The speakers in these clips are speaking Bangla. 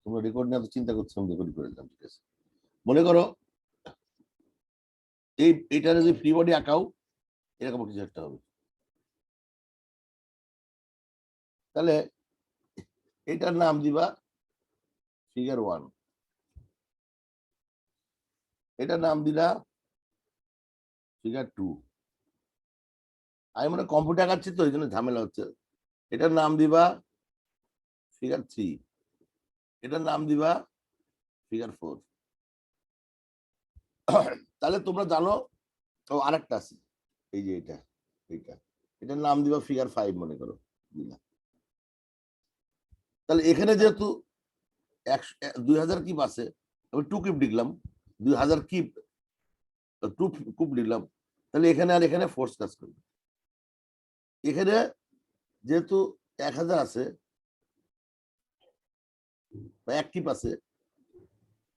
তোমরা রেকর্ড নিয়ে চিন্তা করছো, আমি রেকর্ড করে দিলাম। ঠিক আছে, মনে করো এইটা যদি ফ্রি বডি আঁকাও এরকম কিছু একটা হবে। তাহলে এটার নাম দিবা ফিগার 1, এটার নাম দিলা ফিগার 2। আমি মনে কম্পিউটার আঁকাচ্ছি তো এই জন্য ঝামেলা হচ্ছে। এটার নাম দিবা ফিগার 3, এটার নাম দিবা ফিগার 4। তাহলে তোমরা জানো ও আরেকটা আছে, এই যে এইটা এটার নাম দিবা ফিগার 5 মনে করো দিলা। তাহলে এখানে যেহেতু 2000 কিপ আছে, আমি 2 কিপ লিখলাম, 2000 কিপ 2 কিপ লিখলাম। তাহলে এখানে আর এখানে ফোর্স কাজ করবে। এখানে যেহেতু 1000 আছে বা 1 কিপ আছে,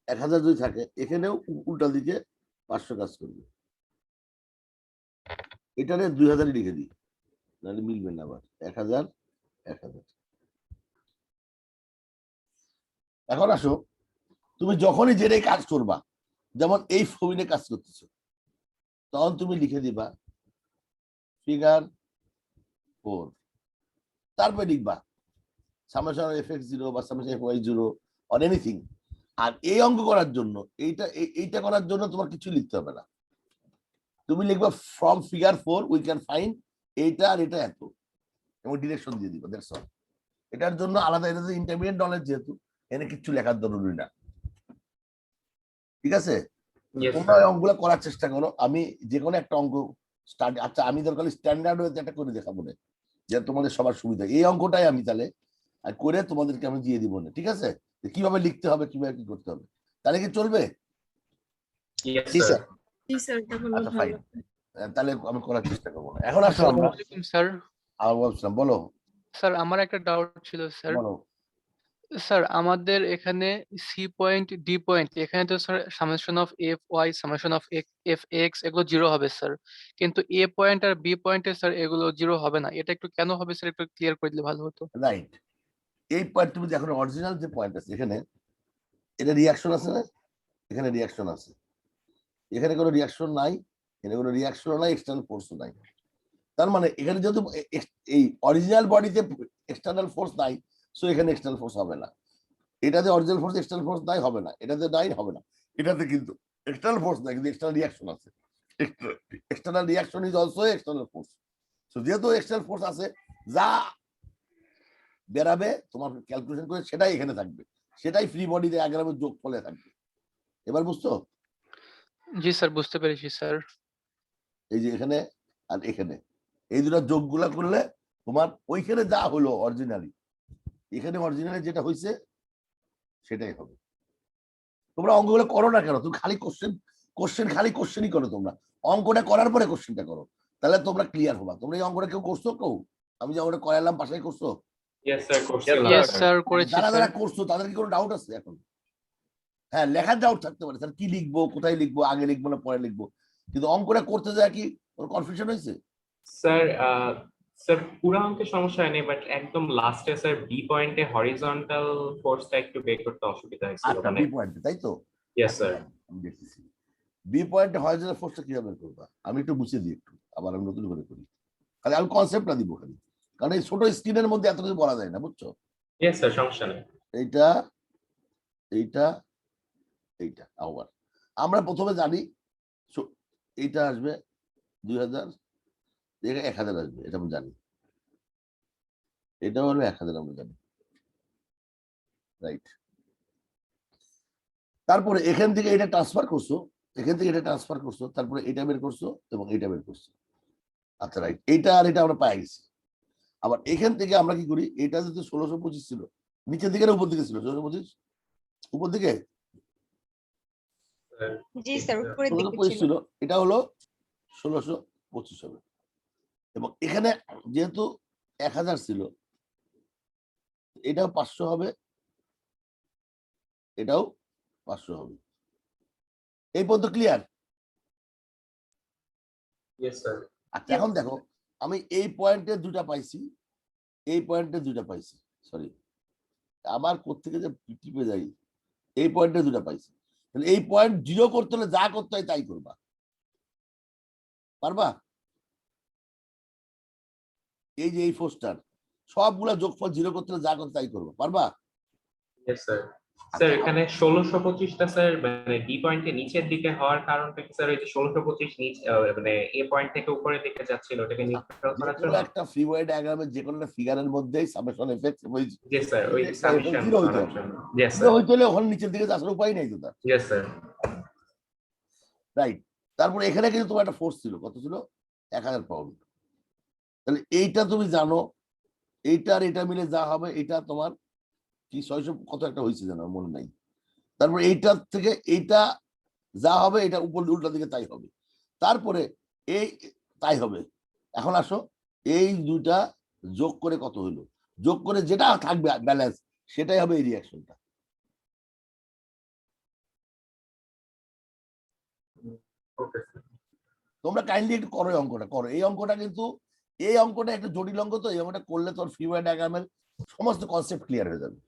1000 যদি থাকে এখানেও উল্টা দিকে 500 কাজ করবে। এটারে 2000 লিখে দিই, নাহলে মিলবে না আবার। 1000 1000। এখন আসো, তুমি যখনই যেটাই কাজ করবা, যেমন এই ফর্মুলে কাজ করতেছো, তখন তুমি লিখে দিবা ফিগার 4, তারপরে লিখবা সামেশন fx0 বা সামেশন fy0 অর এনিথিং। আর এই অঙ্ক করার জন্য এইটা করার জন্য তোমার কিছু লিখতে হবে না। তুমি লিখবা from figure 4 we can find এইটা আর এটা এত, এবং ডিরেকশন দিয়ে দিবা, দ্যাটস অল। এটার জন্য আলাদা, এটা ইন্টারমিডিয়েট নলেজ যেহেতু এনে কিছু লেখার জরুরি না। ঠিক আছে, তোমরা ওই অঙ্কগুলো করার চেষ্টা করো। আমি যে কোনো একটা অঙ্ক স্টার্ট, আচ্ছা আমি দরকার স্ট্যান্ডার্ড ওয়েতে একটা করে দেখাবো না, যে তোমাদের সবার সুবিধা। এই অঙ্কটাই আমি তাহলে করে তোমাদেরকে আমি দিয়ে দিব না, ঠিক আছে, কিভাবে লিখতে হবে, কিভাবে কি করতে হবে। তাহলে কি চলবে? আচ্ছা ফাইন, তাহলে আমি করার চেষ্টা করবো না। এখন আসো আমরা স্যার। বলছিলাম, বলো স্যার আমার একটা ডাউট ছিল স্যার। বলো। স্যার আমাদের এখানে সি পয়েন্ট ডি পয়েন্ট, এখানে তো sir summation of F Y summation of F X এগুলো 0 হবে স্যার, কিন্তু এ পয়েন্ট আর বি পয়েন্টে স্যার এগুলো 0 হবে না। এটা একটু কেন হবে স্যার, একটু ক্লিয়ার করে দিলে ভালো হতো। রাইট, এই পয়েন্ট তুমি দেখো, অরিজিনাল যে পয়েন্ট আছে এখানে, এটা রিয়াকশন আছে না, এখানে রিয়াকশন আছে, এখানে কোনো রিয়াকশন নাই, এখানে কোনো রিয়াকশনও নাই, এক্সটার্নাল ফোর্সও নাই। তার মানে এখানে যেহেতু এই অরিজিনাল বডিতে এক্সটার্নাল ফোর্স নাই, সো এখানে এক্সটার্নাল ফোর্স হবে না। এটাতে অরিজিনাল ফোর্স এক্সটার্নাল ফোর্স নাই, হবে না। এটাতে নাই, হবে না। এটাতে কিন্তু এক্সটার্নাল ফোর্স নাই, কিন্তু এক্সটার্নাল রিয়াকশন আছে। External reaction is also external force. So যেহেতু এক্সটার্নাল ফোর্স আছে, যা বেরাবে তোমার ক্যালকুলেশন করে সেটাই এখানে থাকবে, সেটাই ফ্রি বডিতে আগ্রামের যোগ ফলে থাকবে। এবার বুঝছো? জি স্যার, বুঝতে পেরেছি স্যার। এই যে এখানে আর এখানে এই দুটো যোগগুলা করলে তোমার ওইখানে যা হলো অরিজিনালি, এখানে অরিজিনালি যেটা হয়েছে সেটাই হবে। তোমরা অঙ্কগুলো করো না কেন? তুমি খালি খালি কোশ্চেনই করো। তোমরা অঙ্কটা করার পরে কোশ্চেনটা করো, তাহলে তোমরা ক্লিয়ার হবা। তোমরা এই অঙ্কটা কেউ করছো? কেউ আমি যে অঙ্কটা করালাম বাসায় করছো? ইয়েস স্যার, করেছি যারা স্যার। যারা করছো তাদের কি কোনো ডাউট আছে এখন? হ্যাঁ, লেখার ডাউট থাকতে পারে, স্যার কি লিখবো, কোথায় লিখবো, আগে লিখবো না পরে লিখবো। কিন্তু অঙ্কটা করতে যায় কি ওর কনফিউশন হয়েছে? স্যার স্যার পুরো অঙ্কের সমস্যা হয়নি, বাট একদম লাস্টে স্যার বি পয়েন্টে হরিজন্টাল ফোর্সটা একটু বের করতে অসুবিধা হয়েছিল। আচ্ছা, বি পয়েন্টে তাই তো? Yes sir. আমি দেখতেছি বি পয়েন্টে হরিজন্টাল ফোর্সটা কিভাবে বের করবা। আমি একটু বুঝিয়ে দিই, একটু আবার আমি নতুন করে করি। খালি আমি কনসেপ্টটা দিব খালি, কারণ এই ছোট স্ক্রিনের মধ্যে এত কিছু বলা যায় না, বুঝছো? ইয়েস স্যার, সমস্যা নেই। এইটা এইটা এইটা আবার আমরা প্রথমে জানি এইটা আসবে 2000, 1000 আসবে, এটা আমি জানি। এটাও হলো 1000, আমরা জানি, রাইট। তারপরে এখান থেকে এটা ট্রান্সফার করছো, এখান থেকে এটা ট্রান্সফার করছো, তারপরে এটা বের করছো এবং এটা বের করছো। আচ্ছা রাইট, এইটা আর এটা আমরা পাই গেছি। আবার এখান থেকে আমরা কি করি, এটা যদি 1625 ছিল, নিচের দিকে না উপর দিকে ছিল? 1625 উপর দিকে, জি স্যার, উপরের দিকে 1625 ছিল। ছিল, এটা হলো 1625 হবে। এবং এখানে যেহেতু 1000 ছিল, এটাও 500 হবে, এটাও 500 হবে। এই পর্যন্ত ক্লিয়ার? Yes sir. আচ্ছা এখন দেখো, আমি এই পয়েন্টে দুটা পাইছি, এই পয়েন্টে দুটা পাইছি, সরি আমার কোত্থেকে যে টিপে যাই, এই পয়েন্টে দুটা পাইছি, তাহলে এই পয়েন্ট 0 করতে হলে যা করতে হয় তাই করবা, পারবা? এই যে এই ফোর্সটার সবগুলা যোগফল 0 করতে হলে যা করতে তাই করবা, পারবা? Yes, sir. স্যার এখানে 1625টা স্যার মানে ডি পয়েন্টের নিচের দিকে হওয়ার কারণটা কি স্যার? ওই যে 1625 নিচ মানে এ পয়েন্ট থেকে উপরের দিকে যাচ্ছিল, ওটাকে নিউট্রাল যে করার কোনো জন্য? একটা ফ্রি ওয়ে ডায়াগ্রামে যে কোনো একটা ফিগারের মধ্যেই সামেশন এফেক্ট জি স্যার, ওই সামেশন 0 হইতে করার হবে। জন্য। Yes 0 sir. হইতে হলে ওখানে নিচের দিকে যাওয়ার উপায় নেই তো তার, ইয়েস স্যার। রাইট? তারপরে এখানে কিন্তু তোমার একটা ফোর্স ছিল, কত ছিল? 1000 পাউন্ড। তাহলে এইটা তুমি জানো, এইটা আর এটা মিলে যা হবে এটা তোমার কি 600 কত একটা হয়েছে জানো, মনে নাই। তারপরে এইটার থেকে এইটা যা হবে এটা উপর উল্টা দিকে তাই হবে, তারপরে এই তাই হবে। এখন আসো, এই দুটা যোগ করে কত হলো, যোগ করে যেটা থাকবে ব্যালেন্স সেটাই হবে এই রিয়াকশনটা। Okay sir. তোমরা কাইন্ডলি একটু করো এই অঙ্কটা, করো এই অঙ্কটা, কিন্তু এই অঙ্কটা একটু জটিল অঙ্ক, তো এই অঙ্কটা করলে তোর ফ্রি ওয়ে ডায়াগ্রামের সমস্ত কনসেপ্ট ক্লিয়ার হয়ে যাবে।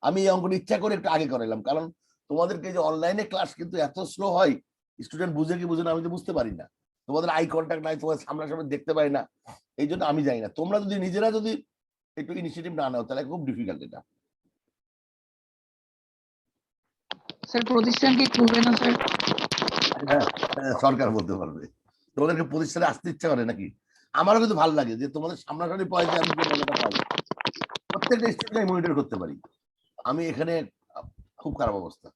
আমি এই অঙ্কটা ইচ্ছা করে একটু আগে করাইলাম, কারণ তোমাদেরকে যে অনলাইনে ক্লাস কিন্তু এত স্লো হয়, স্টুডেন্ট বুঝে কি বুঝে না আমি তো বুঝতে পারি না, তোমাদের আই কন্ট্যাক্ট নাই, তোমাদের সামনাসামনি দেখতে পাই না, এই জন্য আমি জানি না। তোমরা যদি নিজেরা যদি একটু ইনিশিয়েটিভ না নাও তাহলে খুব ডিফিকাল্ট এটা। স্যার প্রতিষ্ঠান কি খুলবে না স্যার? সরকার বলতে পারবে। তোমাদেরকে প্রতিষ্ঠানে আসতে ইচ্ছা করে নাকি? আমারও কিন্তু ভালো লাগে যে তোমাদের সামনাসামনি পয়েন্টে আমি যে মজাটা পাই, প্রত্যেকটা স্টুডেন্ট মনিটর করতে পারি। আমি এখানে খুব খারাপ অবস্থা।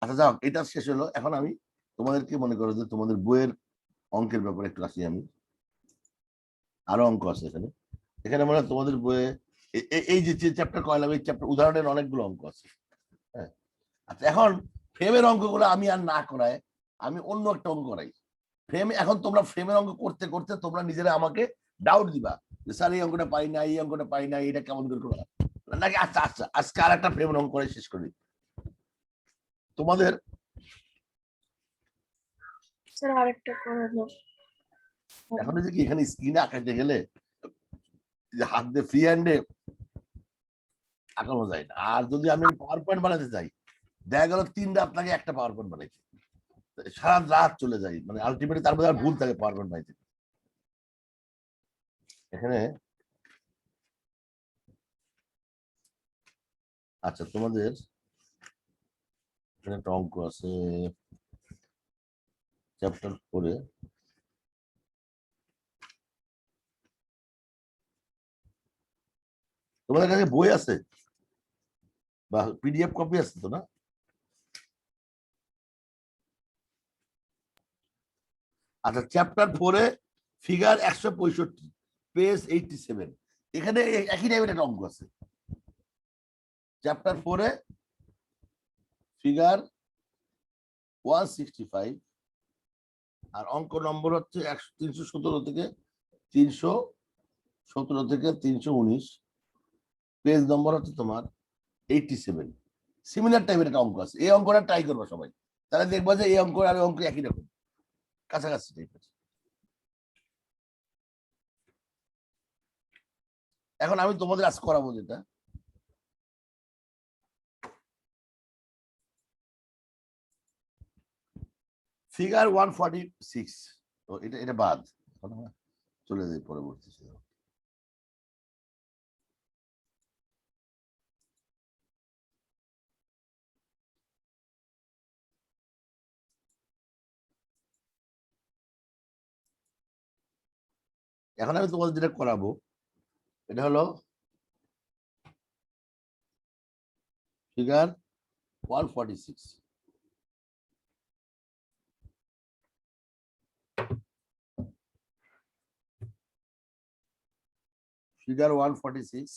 আচ্ছা যাও, এটা শেষ হলো, এখন আমি তোমাদেরকে মনে করো যে তোমাদের বইয়ের অঙ্কের ব্যাপারে একটু আসি। আমি আরো অঙ্ক আছে এখানে, এখানে মনে হয় তোমাদের বইয়ে এই যে চ্যাপ্টার কয়লাম, এই চ্যাপ্টার উদাহরণের অনেকগুলো অঙ্ক আছে। হ্যাঁ, আচ্ছা এখন ফ্রেমের অঙ্কগুলো আমি আর না করাই, আমি অন্য একটা অঙ্ক করাই ফ্রেম। এখন তোমরা ফ্রেমের অঙ্ক করতে করতে তোমরা নিজেরা আমাকে ডাউট দিবা যে স্যার এই অঙ্কটা পাই না, এই অঙ্কটা পাই না, এটা কেমন করে করা নাকি। আচ্ছা আচ্ছা, আজকে আর একটা ফ্রেমের অঙ্ক করে শেষ করি তোমাদের। স্যার আরেকটা করে দাও। এখন যে কি এখানে স্ক্রিনে আঁকাতে গেলে হাত দিয়ে ফ্রি হ্যান্ডে আঁকানো যায় না, আর যদি আমি পাওয়ার পয়েন্ট বানাতে চাই, দেখা গেল 3 রাত লাগে একটা পাওয়ার পয়েন্ট বানাইতে, সারা রাত চলে যায়, মানে আলটিমেটলি তার মধ্যে আর ভুল থাকে পাওয়ার পয়েন্ট বানাইতে। এখানে আচ্ছা তোমাদের এখানে একটা অঙ্ক আছে চ্যাপ্টার 4-এ, তোমাদের কাছে বই আছে বা পিডিএফ কপি আছে তো না? আচ্ছা চ্যাপ্টার 4-এ ফিগার 165 পেজ 87, এখানে একই টাইপের একটা অঙ্ক আছে। চ্যাপ্টার 4-এ ফিগার 165 আর অঙ্ক নম্বর হচ্ছে 317 থেকে 319, পেজ নম্বর হচ্ছে তোমার 87। সিমিলার টাইপের একটা অঙ্ক আছে, এই অঙ্কটা ট্রাই করবো সবাই, তাহলে দেখবো যে এই অঙ্ক আর অঙ্ক একই রকম, কাছাকাছি টাইপের। এখন আমি তোমাদের আজ করাবো যেটা, ফিগার 146, তো এটা এটা বাদ, এখন আমরা চলে যাই পরবর্তী। এখন আমি তোমাদের যেটা করাবো এটা হলো ফিগার 146। ফিগার 146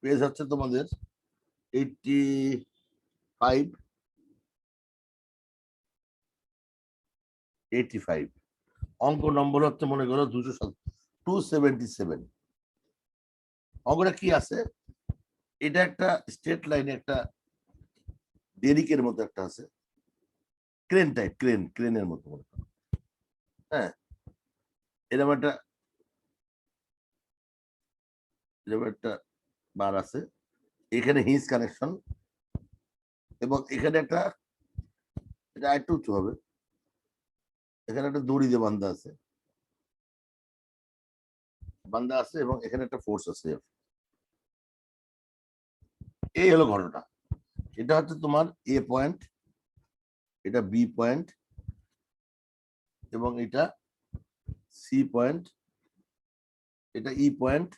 পেজ হচ্ছে তোমাদের 85, 85, অঙ্ক নম্বর হচ্ছে মনে করো 277। অঙ্কটা কি আছে, এটা একটা স্ট্রেট লাইনে একটা ডেরিকের মতো একটা আছে, ক্রেন টাইপ, ক্রেনের মতো মনে করো। হ্যাঁ, এরকম একটা যেমন একটা বার আছে, এখানে হিঞ্জ কানেকশন, এবং এখানে একটা, এটা একটু উঁচু হবে, এখানে একটা দড়ি দিয়ে বান্ধা আছে, এবং এখানে একটা ফোর্স আছে। এই হলো ঘটনা। এটা হচ্ছে তোমার এ পয়েন্ট, এটা বি পয়েন্ট, এবং এটা সি পয়েন্ট, এটা ই পয়েন্ট,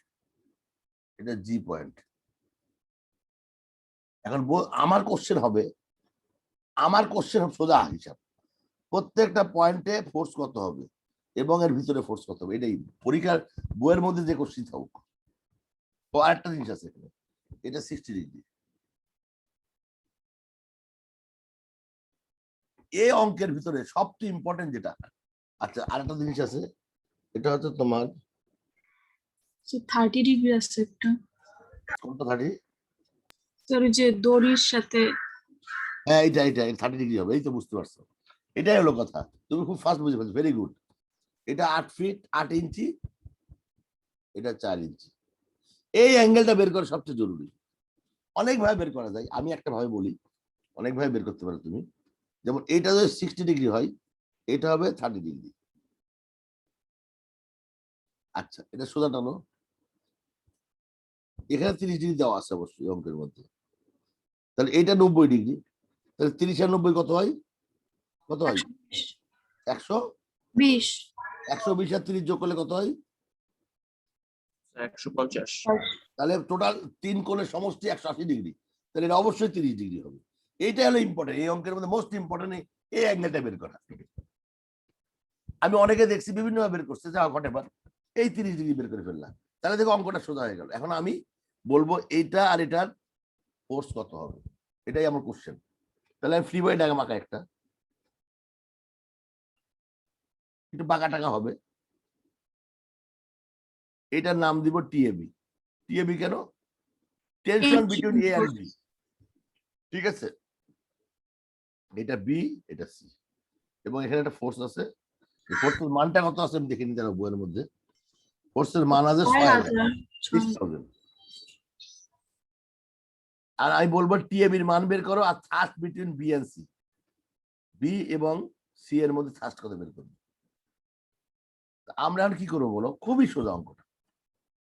এটা জি পয়েন্ট। এখন আমার কোশ্চেন হবে, সোজা হিসাব, প্রত্যেকটা পয়েন্টে ফোর্স কত হবে এবং এর ভিতরে ফোর্স কত হবে, এটাই পরীক্ষার বইয়ের মধ্যে যে কোশ্চেন থাকুক। ও আরেকটা জিনিস আছে এখানে, এটা 60 ডিগ্রি। এই অঙ্কের ভিতরে সবচেয়ে ইম্পর্টেন্ট যেটা, আচ্ছা আরেকটা জিনিস আছে, এটা হচ্ছে তোমার 30 ডিগ্রি আছে একটা কোনটা 30? স্যার, ওই যে দড়ির সাথে। হ্যাঁ এটা 30 ডিগ্রি হবে, এই তো বুঝতে পারছো, এটাই হলো কথা, তুমি খুব ফাস্ট বুঝে ফেলছো, ভেরি গুড। এটা 8 ফিট 8 ইঞ্চি, এটা 4 ইঞ্চি। এই অ্যাঙ্গেলটা বের করা সবচেয়ে জরুরি। অনেক ভাবে বের করা যায়, আমি একটা ভাবে বলি, অনেক ভাবে বের করতে পারো তুমি। যেমন এটা যদি 60 ডিগ্রি হয়, এটা হবে 30 ডিগ্রি। আচ্ছা এটা সোজা টানো, এখানে 30 ডিগ্রি দেওয়া আছে অবশ্যই অঙ্কের মধ্যে, তাহলে এটা 90 ডিগ্রি, তাহলে 30 আর 90 কত হয়? 20 120 আর 30 যোগ করলে কত হয়? 150। তাহলে টোটাল 3 কোণের সমষ্টি 180 ডিগ্রি, তাহলে এটা অবশ্যই 30 ডিগ্রি হবে। এইটা হলো ইম্পর্টেন্ট, এই অঙ্কের মধ্যে মোস্ট ইম্পর্টেন্ট এই অ্যাঙ্গেলটা বের করা। আমি অনেকে দেখছি বিভিন্ন ভাবে বের করছে, যা হোয়াটএভার, এই 30 ডিগ্রি বের করে ফেললাম, তাহলে দেখো অঙ্কটা সোজা হয়ে গেল। এখন আমি বলবো এইটা আর এটার ফোর্স কত হবে, এটাই আমার কোশ্চেন। তাহলে আমি ফ্রি বডি ডায়াগ্রাম আঁকা, একটা একটু বাঁকা টাকা হবে, এটার নাম দিব টিএবি। টিএবি কেন? টেনশন বিটুইন এ আর বি, ঠিক আছে? এটা বি, এটা সি, এবং এখানে একটা ফোর্স আছে। ফোর্সের মানটা কত আছে আমি দেখে নিতে পারবো বইয়ের মধ্যে। ফোর্সের মান আছে 6000। আর আমি বলবো টিএবির মান বের করো, আর thrust between B and C, B এবং সি এর মধ্যে থার্স্ট কত বের করবো। আমরা এখন কি করবো বলো, খুবই সোজা অঙ্কটা।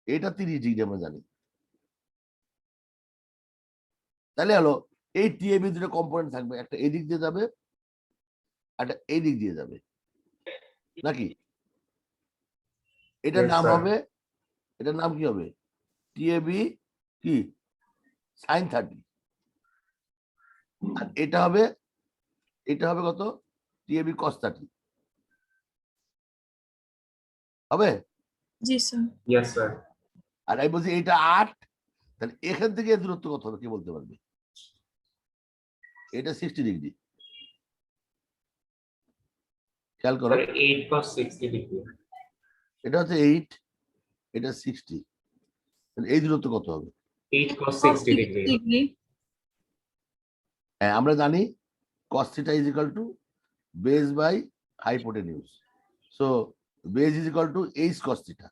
এটা 30 ডিগ্রি আমরা জানি, তাহলে হলো এই টিএবি দুটো কম্পোনেন্ট থাকবে, একটা এই দিক দিয়ে যাবে, একটা এই দিক দিয়ে যাবে, নাকি? এটার Yes, নাম sir. হবে, এটার নাম কি হবে? টিএবি কি sin 30, আর এটা হবে কত? টিএবি cos 30 হবে। জি স্যার। Yes, sir. আর আমি বলছি এটা 8, তাহলে এখান থেকে এর দূরত্ব কত হবে কে বলতে পারবে? এটা 60 ডিগ্রি, খেয়াল করো, Sir, 8 cos 60 degree. এটা হচ্ছে 8, এটা 60, তাহলে এই দূরত্ব কত হবে? 8 cos 60 degree. ডিগ্রি। হ্যাঁ আমরা জানি cos theta is equal to base by hypotenuse, so base is equal to h cos theta,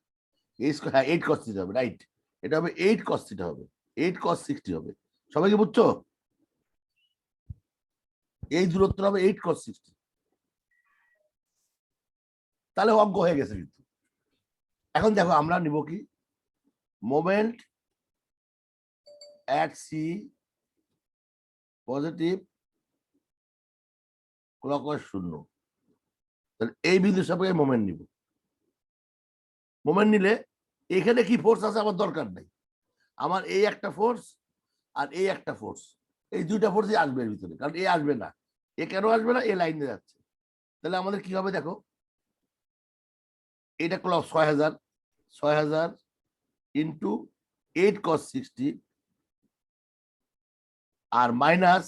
হ্যাঁ 8 cos theta হবে, রাইট? এটা হবে 8 cos theta হবে, 8 cos 60 হবে। সবাই কি বুঝছো? এই দূরত্ব হবে 8 cos 60, তাহলে অঙ্ক হয়ে গেছে। কিন্তু এখন দেখো আমরা নিব কি, moment at c positive clockwise 0, তাহলে এই বিন্দু সাপেক্ষে মোমেন্ট নিব। মোমেন্ট নিলে এখানে কি ফোর্স আছে আমার দরকার নাই, আমার এই একটা ফোর্স আর এই একটা ফোর্স, এই দুইটা ফোর্সই আসবে এর ভিতরে, কারণ এ আসবে না। এ কেন আসবে না? এ লাইনে যাচ্ছে। তাহলে আমাদের কি হবে দেখো, এটা ক্লক 6000 ইন্টু 8 cos 60 আর মাইনাস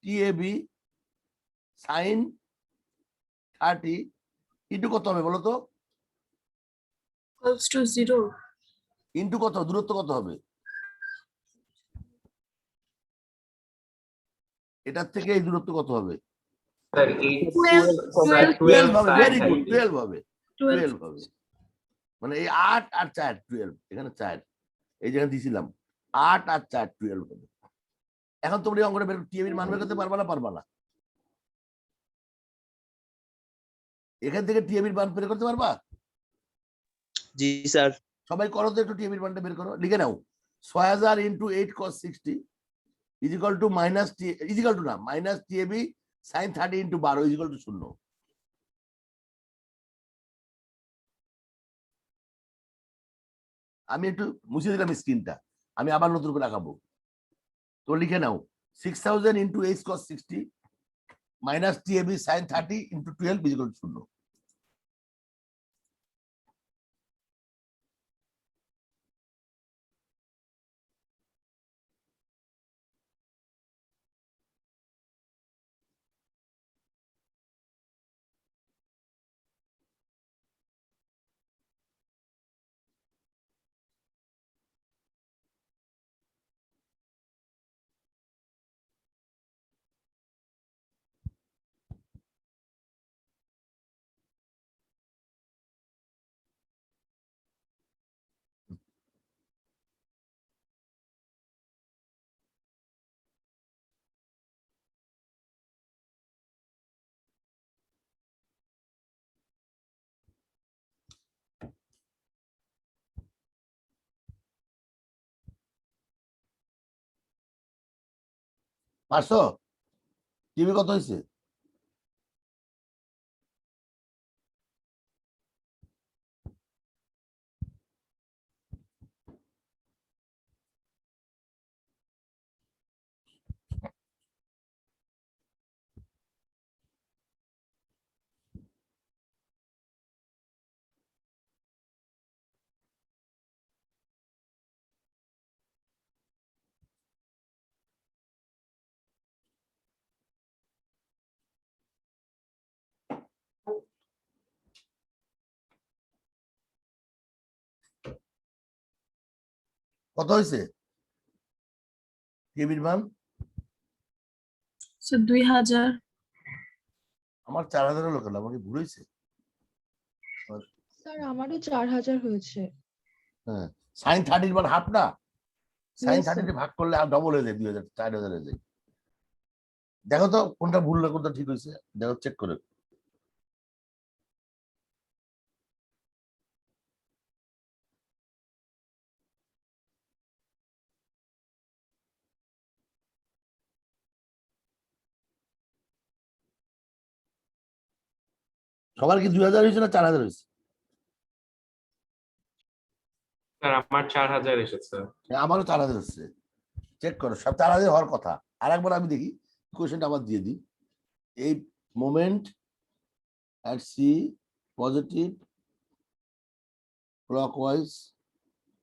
টিএবি সাইন 30 ইন্টু কত হবে বলো তো? Equals to 0। ইন্টু কত, দূরত্ব কত হবে? এটার থেকে এই দূরত্ব কত হবে? Sir, 8 12 12 হবে, sin ভেরি গুড, 30. 12 হবে, 12 12 হবে। মানে এই 8 আর 4 12, এখানে 4, এই যেখানে দিয়েছিলাম 8 আর 4 12 হবে। এখন তোমরা এই অঙ্কটা বের টিএবির মান বের করতে পারবা না পারবা না? এখান থেকে টিএবির মান বের করতে পারবা? জি স্যার। সবাই করো তো একটু টিএবির মানটা বের করো, লিখে নাও 6000 into 8 cos 60 is equal to minus T is equal to না minus TAB sin 30 into 12 is equal to 0। আমি একটু মুছে দিলাম স্ক্রিনটা, আমি আবার নতুন করে দেখাবো। তো লিখে নাও 6000 into 8 cos 60 minus TAB sin 30 into 12 is equal to 0। পারছো? টিভি কত হয়েছে? কত হয়েছে টিভির মান? স্যার 2000। আমার 4000 হলো কেন? আমাকে ভুল হয়েছে? স্যার আমারও 4000 হয়েছে। হ্যাঁ, সাইন 30 মান হাফ না, সাইন Yes, sir. 30 ভাগ করলে আর ডবল হয়ে যায় 2000 4000 হয়ে যায়। দেখো তো কোনটা ভুল না কোনটা ঠিক হয়েছে, দেখো চেক করে। সবার কি 2000 হয়েছে না 4000 হয়েছে? স্যার আমার 4000 এসেছে। হ্যাঁ, আমারও 4000 হচ্ছে, চেক করো সব 4000 হওয়ার কথা। আর একবার আমি দেখি কোয়েশ্চেনটা আবার দিয়ে দিই। এই moment at c positive clockwise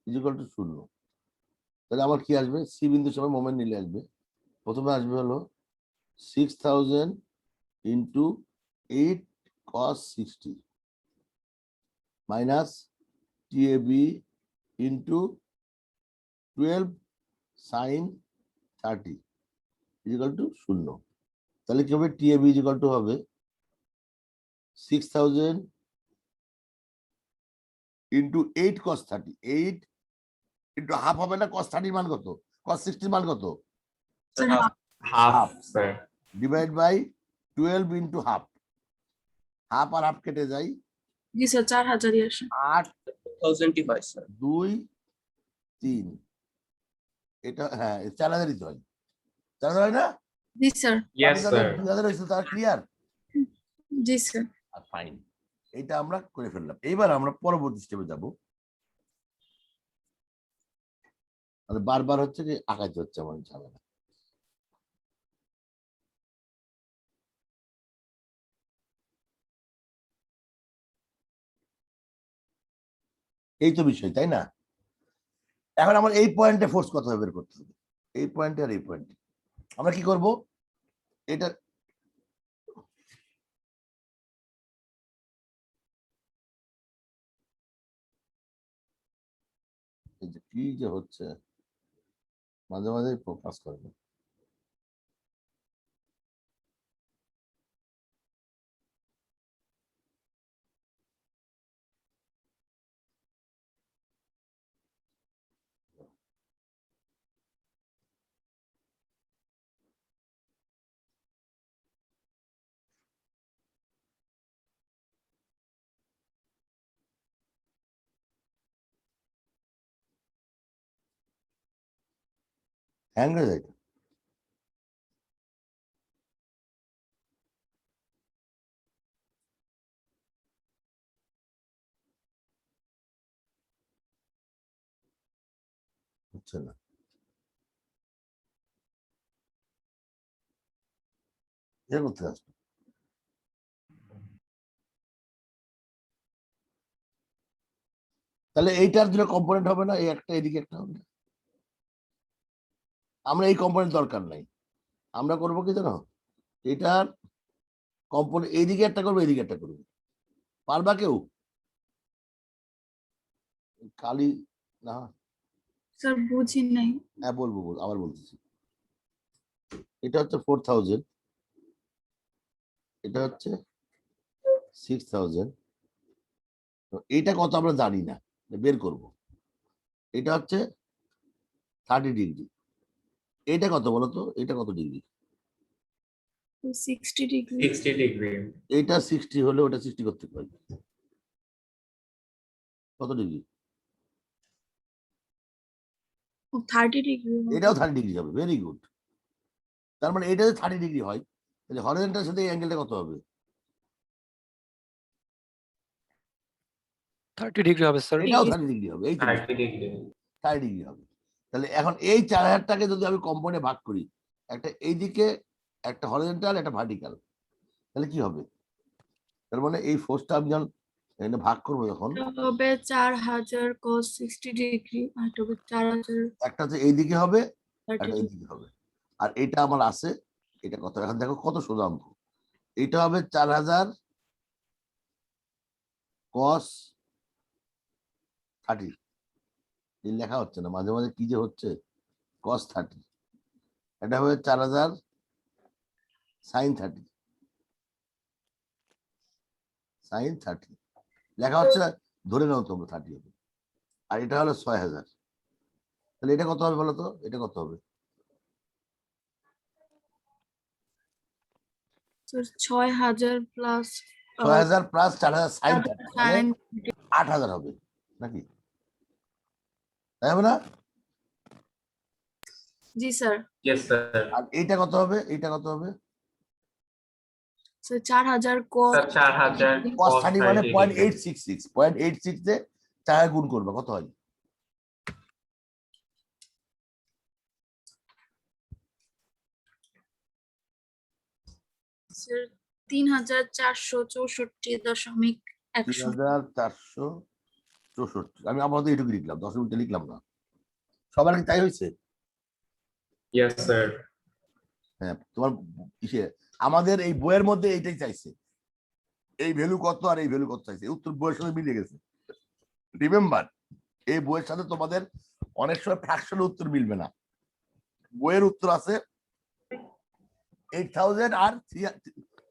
is equal to 0। তাহলে আমার কি আসবে? সি বিন্দুর সময় মোমেন্ট নিলে আসবে, প্রথমে আসবে হলো 6000 into 8 cos 60 minus TAB into 12 sin 30 is equal to 0। তাহলে কি হবে? টিএবি ইজ ইকুয়াল টু হবে 6000 ইন্টু 8 cos 30 8 ইন্টু হাফ হবে না? cos 30 মান কত? cos 60 মান কত? Sir half sir. Divide by 12 into half, half আর হাফ কেটে যায়, জি স্যার 4000ই আসে। 8 1025 স্যার। 2 3 এটা হ্যাঁ 4000ই তো হয়, 4000 হয় না? জি স্যার। Yes sir. 2000 হয়েছে, তার ক্লিয়ার জি স্যার। আর ফাইন। এটা আমরা করে ফেললাম। এইবার আমরা পরবর্তী স্টেপে যাব। বারবার হচ্ছে কি আঁকাইতে হচ্ছে আমার ঝামেলা। এই তো বিষয়, তাই না? এখন আমার এই পয়েন্টে ফোর্স কত বের করতে হবে, এই পয়েন্টে আর এই পয়েন্টে। আমরা কি করব? এটা কি যে হচ্ছে মাঝে মাঝে ফোকাস করবে। হ্যাং হয়ে যায়। হচ্ছে না। এ করতে আসবে। তাহলে এইটার দুটো কম্পোনেন্ট হবে না, এই একটা এদিকে একটা হবে না। আমরা এই কম্পোনেন্ট দরকার নাই, আমরা করবো কি জানো, এটার কম্পোনেন্ট এইদিকে একটা করবো, এইদিকে একটা করবো। পারবা কেউ? খালি না, স্যার বুঝি নাই। হ্যাঁ বলবো আবার বলতেছি। এটা হচ্ছে 4000, এটা হচ্ছে 6000। এইটা কত আমরা জানি না, বের করব। এটা হচ্ছে 30 ডিগ্রি। এটা কত বলো তো, এটা কত ডিগ্রি? 60 ডিগ্রি। 60 ডিগ্রি। এটা 60 হলে ওটা 60 করতে পারবে। কত ডিগ্রি? ও 30 ডিগ্রি। এটাও 30 ডিগ্রি হবে, ভেরি গুড। তার মানে এটা যদি 30 ডিগ্রি হয়, তাহলে হরিজন্টাল সাথে এই অ্যাঙ্গেলটা কত হবে? 30 ডিগ্রি হবে স্যার। এটাও 30 ডিগ্রি হবে, এই তো 30 ডিগ্রি। 30 ডিগ্রি হবে। তাহলে এখন এই 4000টাকে যদি আমি কম্পোনেন্টে ভাগ করি, একটা এইদিকে, একটা হরিজন্টাল, একটা ভার্টিক্যাল, তাহলে কি হবে? তার মানে এই ফোর্সটা আমি যখন এখানে ভাগ করবো, যখন হবে 4000 cos 60 ডিগ্রি আর এটা হবে 4000 একটা হচ্ছে এইদিকে হবে, 30 একটা ডিগ্রি। এইদিকে হবে। আর এটা আমার আছে, এটা কত? এখন দেখো কত সোজা অঙ্ক। এটা হবে 4000 cos 30। এই লেখা হচ্ছে না, মাঝে মাঝে কি যে হচ্ছে, cos 30। এটা হবে 4000 sin 30, sin 30 লেখা হচ্ছে, ধরে নাও তোমরা 30 হবে। আর এটা হলো 6000। তাহলে এটা কত হবে বলো তো, এটা কত হবে? স্যার 6000 প্লাস 6000 প্লাস 4000 sin 30 মানে sin 8000 হবে নাকি? তাই হবে না? জি স্যার। Yes sir. আর এইটা কত হবে, এইটা কত হবে? Sir 4000 cos sir 4000 cos cos 30 মানে 30 ডিগ্রি। 0.866, 0.86 দিয়ে 4 গুণ করবে, কত হয়? স্যার 3464.100। 3464। আমি আপাতত এটুকু লিখলাম, 10 মিনিটে লিখলাম না। সবার কি তাই হয়েছে? Yes sir. হ্যাঁ, তোমার ইসে আমাদের এই বইয়ের মধ্যে এইটাই চাইছে, এই ভ্যালু কত আর এই ভ্যালু কত চাইছে, উত্তর বইয়ের সাথে মিলে গেছে। রিমেম্বার, এই বইয়ের সাথে তোমাদের অনেক সময় ফ্র্যাকশনের উত্তর মিলবে না। বইয়ের উত্তর আছে 8000 আর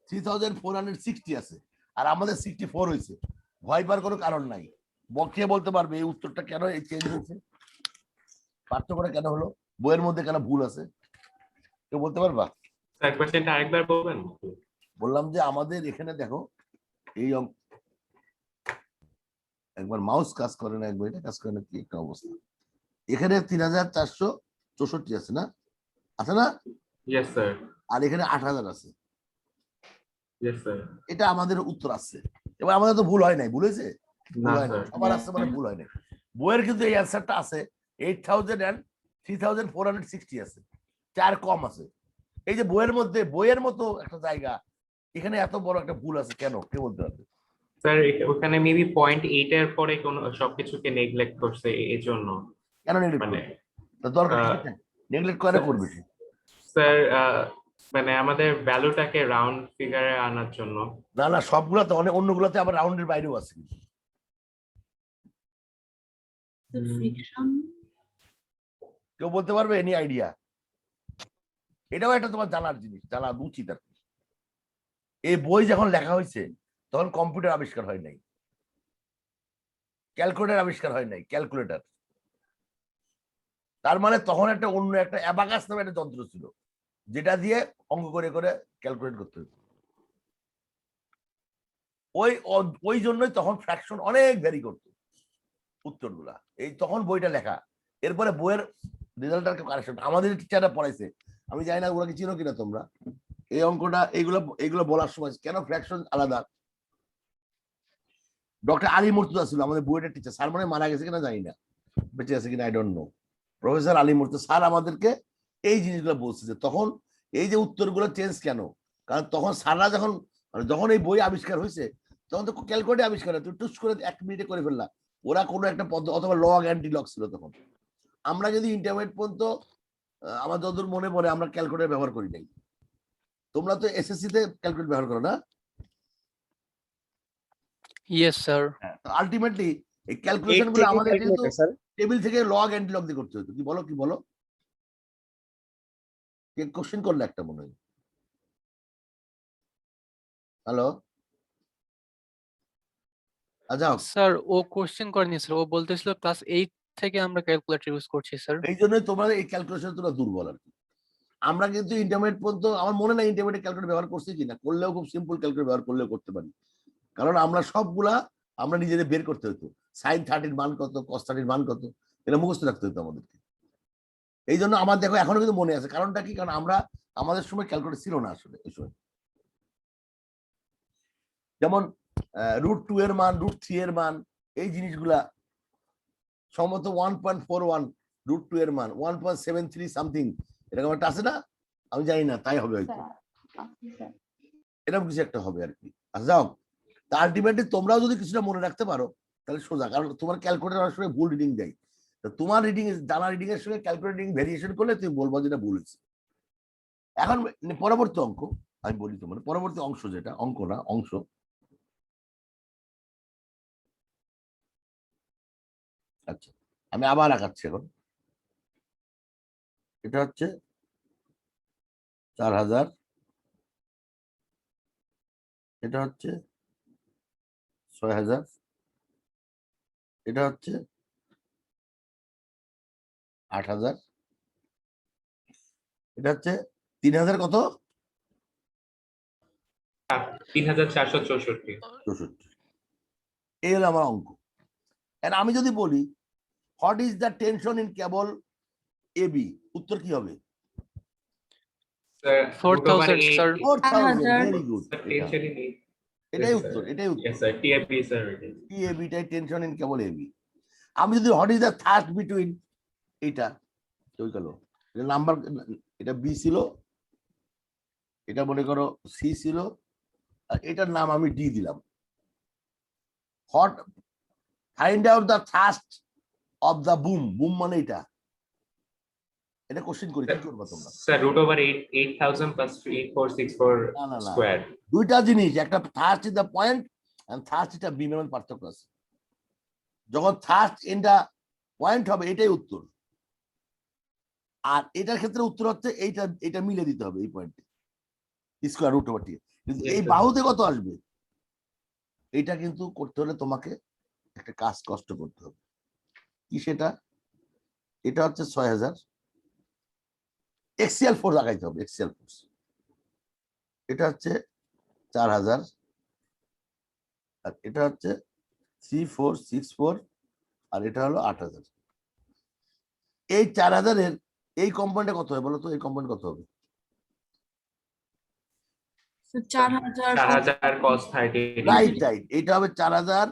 3460 আছে, আর আমাদের 64 হয়েছে। ভয় পাওয়ার কোনো কারণ নাই। বকিয়ে বলতে পারবে এই উত্তরটা কেন এই চেঞ্জ হয়েছে, পার্থক্যটা কেন হলো, বইয়ের মধ্যে কেন ভুল আছে, কেউ বলতে পারবা? স্যার কোশ্চেনটা আরেকবার বলবেন? বললাম যে আমাদের এখানে দেখো, এই একবার মাউস কাজ করে না, একবার এটা কাজ করে না, কি একটা অবস্থা। এখানে 3464 আছে না, আছে না? Yes sir. আর এখানে 8000 আছে। Yes sir. এটা আমাদের উত্তর আছে। এবার আমাদের তো ভুল হয় নাই, ভুল হয়েছে? ভুল না হয় নাই, স্যার। সবার আসছে মানে ভুল হয় নাই। বইয়ের কিন্তু এই অ্যান্সারটা আছে 8000 and 3460 আছে, 4 কম আছে। এই যে বইয়ের মতো একটা জায়গা, এখানে এত বড় একটা ভুল আছে কেন, কে বলতে পারবে? স্যার ওখানে মেবি 0.8 এর পরে কোন সবকিছুকে নেগলেক্ট করছে এই জন্য। কেন নেগলেক্ট মানে করবে? দরকার নেগলেক্ট করে করবে সে। স্যার মানে আমাদের ভ্যালুটাকে রাউন্ড ফিগারে আনার জন্য। না না, সবগুলাতে অনেক, অন্যগুলাতে আবার রাউন্ডের বাইরেও আছে কিন্তু। ফ্রিকশন। কেউ বলতে পারবে এনি আইডিয়া? এটাও একটা তোমার জানার জিনিস, জানা উচিত আর কি। এই বই যখন লেখা হয়েছে তখন কম্পিউটার আবিষ্কার হয় নাই, ক্যালকুলেটর আবিষ্কার হয় নাই, ক্যালকুলেটর। তার মানে তখন একটা অন্য একটা অ্যাবাকাস নামে একটা যন্ত্র ছিল, যেটা দিয়ে অঙ্ক করে করে ক্যালকুলেট করতে হতো। ওই জন্যই তখন ফ্র্যাকশন অনেক ভ্যারি করতো উত্তরগুলা, এই তখন বইটা লেখা। এরপরে বইয়ের রেজাল্টার কারেকশন আমাদের টিচাররা পড়াইছে, আমি জানি না ওরা কি চিনো কিনা তোমরা। এই অঙ্কটা এইগুলো বলার সময় কেন ফ্র্যাকশন আলাদা, ডক্টর আলী মুর্তজা ছিল আমাদের বুয়েটের টিচার, স্যার মানে মারা গেছে কিনা জানি না, বেঁচে আছে কিনা I don't know. Professor Ali Murtaza sir আমাদেরকে এই জিনিসগুলো বলছে যে তখন এই যে উত্তরগুলো চেঞ্জ কেন, কারণ তখন স্যাররা যখন এই বই আবিষ্কার হয়েছে তখন তো ক্যালকুলেটর আবিষ্কার হয়, তুমি টুস করে 1 মিনিটে করে ফেললা, ওরা কোনো একটা পদ্ধতি অথবা লগ অ্যান্টি লগ ছিল তখন। আমরা যদি ইন্টারমিডিয়েট পর্যন্ত আমার যতদূর মনে পড়ে আমরা ক্যালকুলেটর ব্যবহার করি নাই। তোমরা তো এসএসসি তে ক্যালকুলেটর ব্যবহার করো না? Yes sir. আলটিমেটলি এই ক্যালকুলেশন গুলো আমাদের কিন্তু স্যার টেবিল থেকে লগ এন্ড লগ দিয়ে করতে হতো। কি বলো কে কোশ্চেন করলে একটা মনে হয়। হ্যালো, আচ্ছা স্যার ও কোশ্চেন করেনি স্যার, ও বলতেছিল ক্লাস 8 থেকে আমরা ক্যালকুলেটর ইউজ করছি স্যার। এই জন্যই তোমরা এই ক্যালকুলেশন তোমরা দুর্বল আর কি। আমরা কিন্তু ইন্টারমিডিয়েট পর্যন্ত আমার মনে নাই ইন্টারমিডিয়েট ক্যালকুলেটর ব্যবহার করছি কিনা, করলেও খুব সিম্পল ক্যালকুলেটর ব্যবহার করলেও করতে পারি, কারণ আমরা সবগুলা আমরা নিজেদের বের করতে হতো। সাইন 30 মান কত, কস 30 মান কত, এটা মুখস্থ রাখতে হতো আমাদেরকে। এই জন্য আমার দেখো এখনো কিন্তু মনে আছে, কারণটা কি, কারণ আমাদের সময় ক্যালকুলেটর ছিল না আসলে ওই সময়। যেমন √2 এর মান, √3 এর মান, এই জিনিসগুলা সম্ভবত 1.41, √2 এর মান 1.73 সামথিং, এরকম একটা আছে না, আমি জানি না, তাই হবে হয়তো, এরকম কিছু একটা হবে আর কি। আচ্ছা যাও, তা আলটিমেটলি তোমরাও যদি কিছুটা মনে রাখতে পারো তাহলে সোজা, কারণ তোমার ক্যালকুলেটর আসলে ভুল রিডিং দেয়, তোমার রিডিং জানা রিডিং এর সঙ্গে ক্যালকুলেটর রিডিং ভেরিয়েশন করলে তুমি বলবো যেটা ভুল হয়েছে। এখন পরবর্তী অঙ্ক আমি বলি তোমার, পরবর্তী অংশ যেটা অঙ্ক না অংশ, আচ্ছা আমি আবার আঁকাচ্ছি এখন। এটা হচ্ছে 4000, এটা হচ্ছে 6000, এটা হচ্ছে 8000, এটা হচ্ছে 3000 কত 3464। 64। এই হলো আমার অঙ্ক। আর আমি যদি বলি what is the tension in cable AB, উত্তর কি হবে? Sir 4000 sir. 4000, ভেরি গুড, টেনশনই নেই। এটাই উত্তর, এটাই উত্তর। Yes sir, TAP sir. কি এবিটাই টেনশন ইন কেবল এবি। আমি যদি what is the thrust between, এটা ওই গেল, এটা নাম্বার, এটা বি ছিল, এটা মনে করো সি ছিল, আর এটার নাম আমি ডি দিলাম। Hot find out the thirst of the broom, broom মানে এটা কোশ্চেন করি, কি করবা তোমরা? স্যার √8 8000 + 3464 না, না, না। স্কয়ার। দুইটা জিনিস, একটা thrust is the point and thrust এটা বিম এর মধ্যে পার্থক্য আছে। যখন থার্স্ট ইনটা পয়েন্ট হবে এটাই উত্তর, আর এটার ক্ষেত্রে উত্তর হচ্ছে এটা মিলে দিতে হবে এই পয়েন্টে স্কয়ার √/টি। কিন্তু এই বাহুতে কত আসবে এটা কিন্তু করতে হলে তোমাকে একটা কাজ কষ্ট করতে হবে। কি সেটা? এটা হচ্ছে 6000, এক্সিয়াল ফোর্স লাগাইতে হবে, এক্সিয়াল ফোর্স। এটা হচ্ছে 4000, আর এটা হচ্ছে 3464, আর এটা হলো 8000। এই 4000 এর এই কম্পোনেন্টে কত হবে বলো তো? এই কম্পোনেন্ট কত হবে? 4000 4000 cos 30 রাইট রাইট, এটা হবে 4000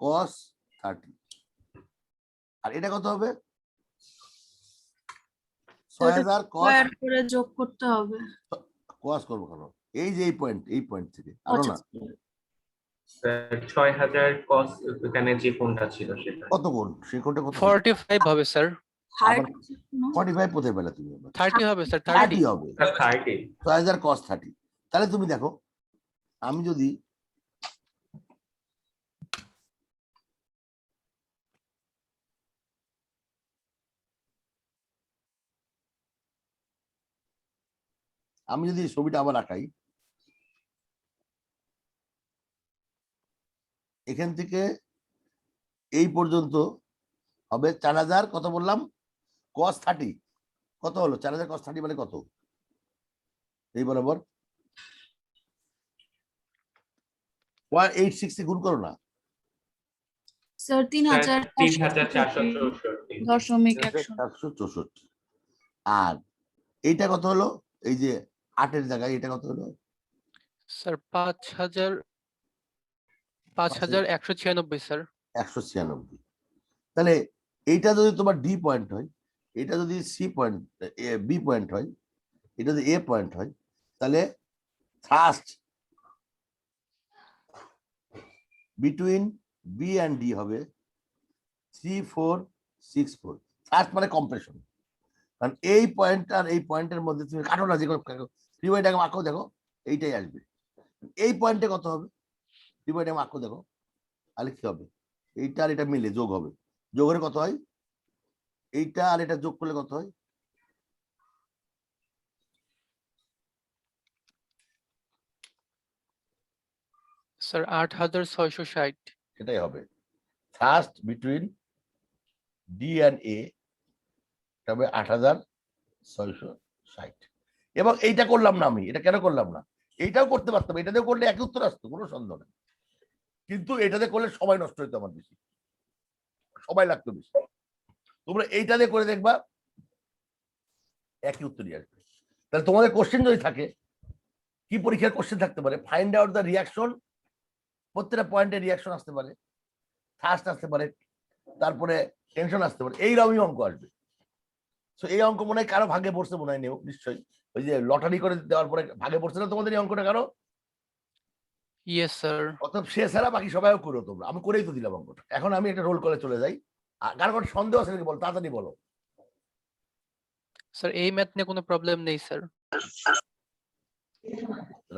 cos 30, আর এটা কত হবে? 6000 cos, স্কয়ার করে যোগ করতে হবে। cos করবো কেন? এই যে এই পয়েন্ট থেকে আরো আচ্ছা, না, স্যার 6000 cos, এখানে যে কোণটা ছিল সেটা কত কোণ, সেই কোণটা কত? 45 হবে স্যার। আবার 45 কোথায় পেলে তুমি? 30 হবে স্যার, 30 30। হবে, স্যার 30। 6000 cos 30। তাহলে তুমি দেখো, আমি যদি ছবিটা আবার আঁকাই, এখান থেকে এই পর্যন্ত হবে 4000 কত বললাম cos 30, কত হলো 4000 cos 30 মানে কত? এই বরাবর 860 গুণ করো না, স্যার 3464। 3464। 764। আর এইটা কত হলো? এই যে 8-এর জায়গায় এটা কত হলো? Sir 5196 sir. 196। তাহলে এইটা যদি তোমার ডি পয়েন্ট হয়, এটা যদি সি পয়েন্ট, বি পয়েন্ট হয়, এটা যদি এ পয়েন্ট হয়, তাহলে thrust between B and D হবে 3464। থ্রাস্ট মানে কম্প্রেশন। কারণ এই পয়েন্ট আর এই পয়েন্টের মধ্যে তুমি কাটো না, যে কোনো ফ্রি বডি ডায়াগ্রাম আঁকো, দেখো এইটাই আসবে। এই পয়েন্টে কত হবে? ফ্রি বডি ডায়াগ্রাম আঁকো, দেখো, তাহলে কি হবে? এইটা আর এটা মিলে যোগ হবে। যোগ হলে কত হয়? এইটা আর এটা যোগ করলে কত হয়? স্যার 8660। সেটাই হবে। Thrust between D and a হবে 8660। এবং এইটা করলাম না আমি, এটা কেন করলাম না? এইটাও করতে পারতাম, এটাতে করলে একই উত্তর আসতো, কোনো সন্দেহ নেই। কিন্তু এটাতে করলে সময় নষ্ট হইতো আমার বেশি, সময় লাগতো বেশি। তোমরা এইটাতে করে দেখবা একই উত্তরই আসবে। তাহলে তোমাদের কোশ্চেন যদি থাকে, কি পরীক্ষার কোশ্চেন থাকতে পারে? ফাইন্ড আউট দ্য রিয়াকশন, প্রত্যেকটা পয়েন্টে রিয়াকশন আসতে পারে, থার্স্ট আসতে পারে, তারপরে টেনশন আসতে পারে, এইরকমই অঙ্ক আসবে। তো এই অঙ্ক মনে হয় কারো ভাগে পড়ছে, মনে হয় নেও নিশ্চয়ই। ওই যে লটারি করে দেওয়ার পরে ভাগে পড়ছে না তোমাদের এই অঙ্কটা কারো? Yes sir. অতএব সে ছাড়া বাকি সবাইও করো তোমরা। আমি করেই তো দিলাম অঙ্কটা। এখন আমি একটা রোল করে চলে যাই। কারো কোনো সন্দেহ আছে নাকি বলো, তাড়াতাড়ি বলো। স্যার এই ম্যাথ নিয়ে কোনো প্রবলেম নেই স্যার।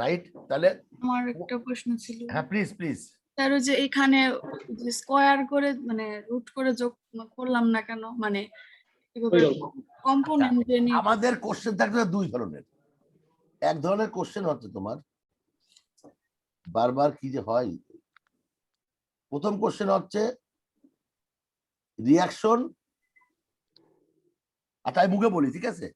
রাইট? তাহলে আমার একটা প্রশ্ন ছিল হ্যাঁ, প্লিজ প্লিজ। স্যার, ওই যে এখানে স্কোয়ার করে মানে রুট করে যোগ করলাম না কেন, মানে কম্পোনেন্ট নিয়ে? আমাদের কোশ্চেন থাকবে দুই ধরনের। এক ধরনের কোশ্চেন হচ্ছে তোমার বারবার কি যে হয়, প্রথম কোশ্চেন হচ্ছে রিয়াকশন। আচ্ছা আমি মুখে বলি, ঠিক আছে,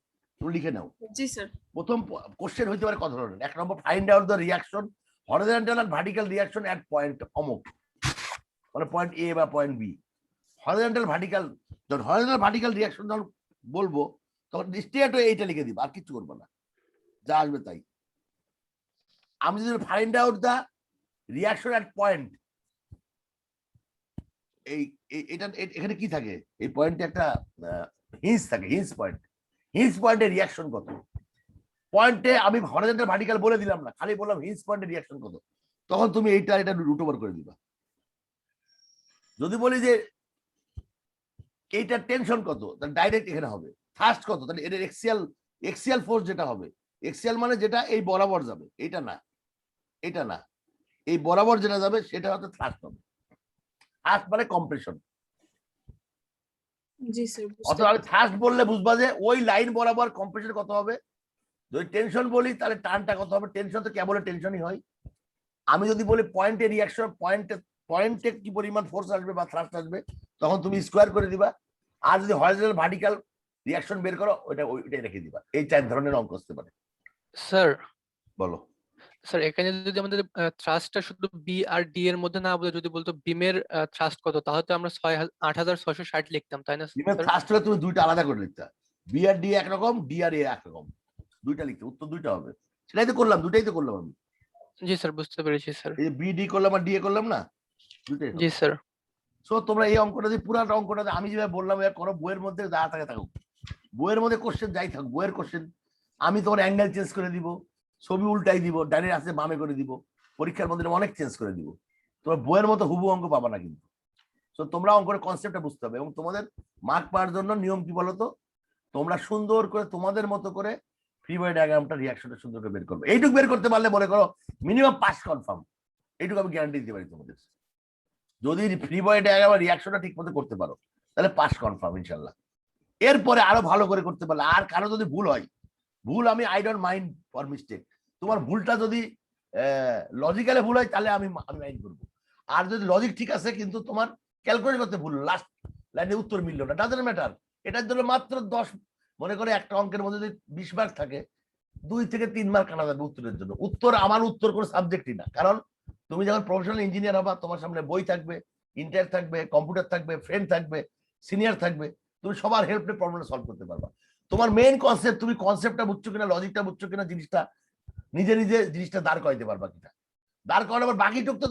তুমি লিখে নাও। জি স্যার। প্রথম কোশ্চেন হইতে পারে কত ধরনের। এক নম্বর, find out the reaction horizontal and vertical reaction at point অমুক, মানে পয়েন্ট এ বা পয়েন্ট বি। হরিজন্টাল ভার্টিক্যাল, যখন হরিজন্টাল ভার্টিক্যাল রিয়াকশন যখন বলবো, তখন স্ট্রেট এইটা লিখে দিব, আর কিছু করবো না, যা আসবে তাই। আমি যদি find out the reaction at point, এই এটা এখানে কি থাকে? এই পয়েন্টে একটা হিঞ্জ থাকে, হিঞ্জ পয়েন্ট। হিঞ্জ পয়েন্টের রিয়াকশন কত? পয়েন্টে আমি হরিজন্টাল ভার্টিক্যাল বলে দিলাম না, খালি বললাম হিঞ্জ পয়েন্টের রিয়াকশন কত, তখন তুমি এইটা এটা রুট ওভার করে দিবা। যদি বলি যে এইটার টেনশন কত, তাহলে ডাইরেক্ট এখানে হবে ফার্স্ট কত, তাহলে এর এক্সিয়াল ফোর্স যেটা হবে, এক্সিয়াল মানে যেটা এই বরাবর যাবে, এটা না, এটা না, এই বরাবর যেটা যাবে সেটা হচ্ছে থ্রাস্ট হবে। থ্রাস্ট মানে কম্প্রেশন। জি স্যার। অথবা আমি থ্রাস্ট বললে বুঝবা যে ওই লাইন বরাবর কম্প্রেশন কত হবে। যদি টেনশন বলি তাহলে টানটা কত হবে। টেনশন তো কেবল টেনশনই হয়। আমি যদি বলি পয়েন্টে রিয়াকশন, পয়েন্টে কি পরিমাণ ফোর্স আসবে বা থ্রাস্ট আসবে, তখন তুমি স্কোয়ার করে দিবা। আর যদি হরিজন্টাল ভার্টিক্যাল রিয়াকশন বের করো, ওইটাই রেখে দিবা। এই চার ধরনের অঙ্ক আসতে পারে। স্যার বলো। স্যার এখানে যদি আমাদের থ্রাস্টটা শুধু বি আর ডি এর মধ্যে না বলে যদি বলতো বিমের থ্রাস্ট কত, তাহলে তো আমরা 8660 লিখতাম, তাই না বিমের স্যার? থ্রাস্ট হলে তুমি দুইটা আলাদা করে লিখতে, বি আর ডি একরকম, ডি আর এ একরকম, দুইটা লিখতে, উত্তর দুইটা হবে। সেটাই তো করলাম, দুইটাই তো করলাম আমি। জি স্যার, বুঝতে পেরেছি স্যার। এই যে বি ডি করলাম আর ডি এ করলাম না, দুইটাই হবে। জি স্যার। সো তোমরা এই অঙ্কটা দিয়ে, পুরাটা অঙ্কটা আমি যেভাবে বললাম করো, বইয়ের মধ্যে যা থাকে থাকুক, বইয়ের মধ্যে কোশ্চেন যাই থাকুক, বইয়ের কোশ্চেন আমি তোমার অ্যাঙ্গেল চেঞ্জ করে দিব, ছবি উল্টাই দিব, ডানে আছে বামে করে দিব, পরীক্ষার মধ্যে অনেক চেঞ্জ করে দিব। তোমার বইয়ের মতো হুবু অঙ্ক পাবা না কিন্তু। তো তোমরা অঙ্কের কনসেপ্টটা বুঝতে হবে। এবং তোমাদের মার্ক পাওয়ার জন্য নিয়ম কি বলতো, তোমরা সুন্দর করে তোমাদের মতো করে ফ্রি বডি ডায়াগ্রামটা রিয়াকশনটা সুন্দর করে বের করবে। এইটুকু বের করতে পারলে মনে করো মিনিমাম পাস কনফার্ম। এইটুকু আমি গ্যারান্টি দিতে পারি তোমাদের। যদি ফ্রি বডি ডায়াগ্রাম রিয়াকশনটা ঠিক মতো করতে পারো, তাহলে পাস কনফার্ম ইনশাল্লাহ। এরপরে আরো ভালো করে করতে পারলে, আর কারো যদি ভুল হয়, ভুল আমি I don't mind for mistake. তোমার ভুলটা যদি লজিক্যালে ভুল হয়, তাহলে আমি মাইন্ড করবো। আর যদি লজিক ঠিক আছে কিন্তু তোমার ক্যালকুলেট করতে ভুল, লাস্ট লাইনে উত্তর মিললো না, ডাজন্ট ম্যাটার। এটার জন্য মাত্র 10, মনে করে একটা অঙ্কের মধ্যে যদি 20 মার্ক থাকে, 2 থেকে 3 মার্ক আনা যাবে উত্তরের জন্য। আমার উত্তর কোনো সাবজেক্টই না। কারণ তুমি যখন প্রফেশনাল ইঞ্জিনিয়ার হবা, তোমার সামনে বই থাকবে, ইন্টার থাকবে, কম্পিউটার থাকবে, ফ্রেন্ড থাকবে, সিনিয়র থাকবে, তুমি সবার হেল্প নিয়ে প্রবলেম সলভ করতে পারবা। তোমার মেইন কনসেপ্ট, তুমি কনসেপ্টটা বুঝছো কিনা, লজিকটা বুঝছো কিনা, জিনিসটা নিজে নিজে জিনিসটা দাঁড় করাইতে পারবা কিনা। দাঁড় করানোর পর বাকিটুক তো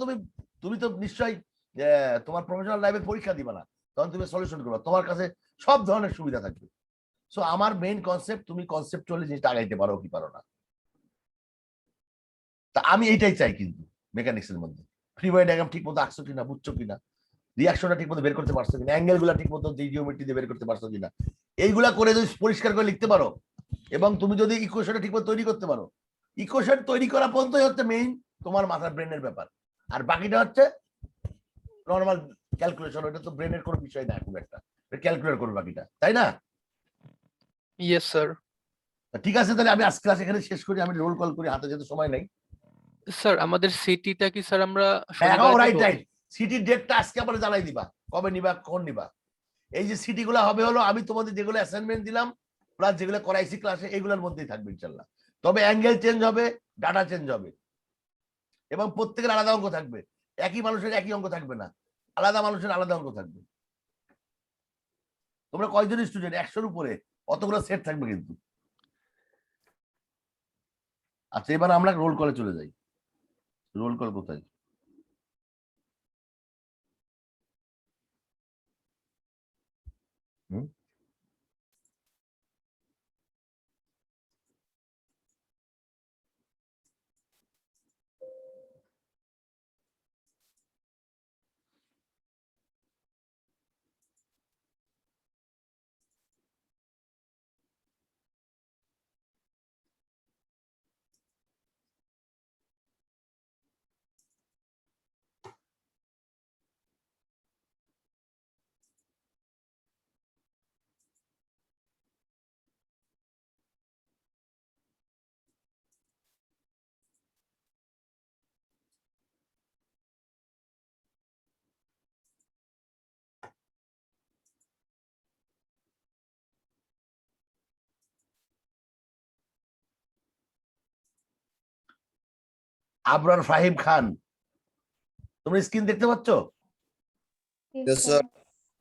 তুমি তো নিশ্চয়ই তোমার প্রফেশনাল লাইফে পরীক্ষা দিবা না, তখন তুমি সলিউশন করবা, তোমার কাছে সব ধরনের সুবিধা থাকবে। সো আমার মেইন কনসেপ্ট, তুমি কনসেপ্টুয়ালি জিনিসটা আগাইতে পারো কি পারো না। তা আমি এইটাই চাই কিন্তু মেকানিক্সের মধ্যে, ফ্রি বডি ডায়াগ্রাম ঠিক মতো আঁকছো কিনা, বুঝছো কিনা, রিয়াকশনটা ঠিক মতো বের করতে পারছো কিনা, অ্যাঙ্গেল গুলা ঠিক মতো জিওমেট্রি দিয়ে বের করতে পারছো কিনা, এইগুলা করে যদি পরিষ্কার করে লিখতে পারো, এবং তুমি যদি ইকুয়েশনটা ঠিক মতো তৈরি করতে পারো, ইকুয়েশন তৈরি করা পর্যন্তই হচ্ছে মেইন তোমার মাথার ব্রেনের ব্যাপার, আর বাকিটা হচ্ছে নর্মাল ক্যালকুলেশন। ওটা তো ব্রেনের কোনো বিষয় না, খুব একটা ক্যালকুলেট করবে বাকিটা, তাই না? Yes sir. ঠিক আছে, তাহলে আমি আজকে ক্লাস এখানে শেষ করি, আমি রোল কল করি, হাতে যেতে সময় নেই। স্যার আমাদের সিটিটা কি স্যার আমরা হ্যাঁ, শনিবারে রাইট দিব? রাইট, সিটির ডেটটা আজকে আবার জানাই দিবা, কবে নিবা, কখন নিবা। এই যে সিটি গুলা হবে হলো আমি তোমাদের যেগুলো অ্যাসাইনমেন্ট দিলাম প্লাস যেগুলো করাইছি ক্লাসে, এইগুলোর মধ্যেই থাকবে ইনশাল্লাহ। তবে অ্যাঙ্গেল চেঞ্জ হবে, ডাটা চেঞ্জ হবে, এবং প্রত্যেকের আলাদা অঙ্ক থাকবে। একই মানুষের একই অঙ্ক থাকবে না, আলাদা মানুষের আলাদা অঙ্ক থাকবে। তোমরা কয়জন স্টুডেন্ট? 100-র উপরে, অতগুলো সেট থাকবে কিন্তু। আচ্ছা, এবার আমরা রোল কলে চলে যাই। রোল কল কোথায়? হুম, আবরার ফাহিম খান, তোমরা স্ক্রিন দেখতে পাচ্ছ? Yes, sir.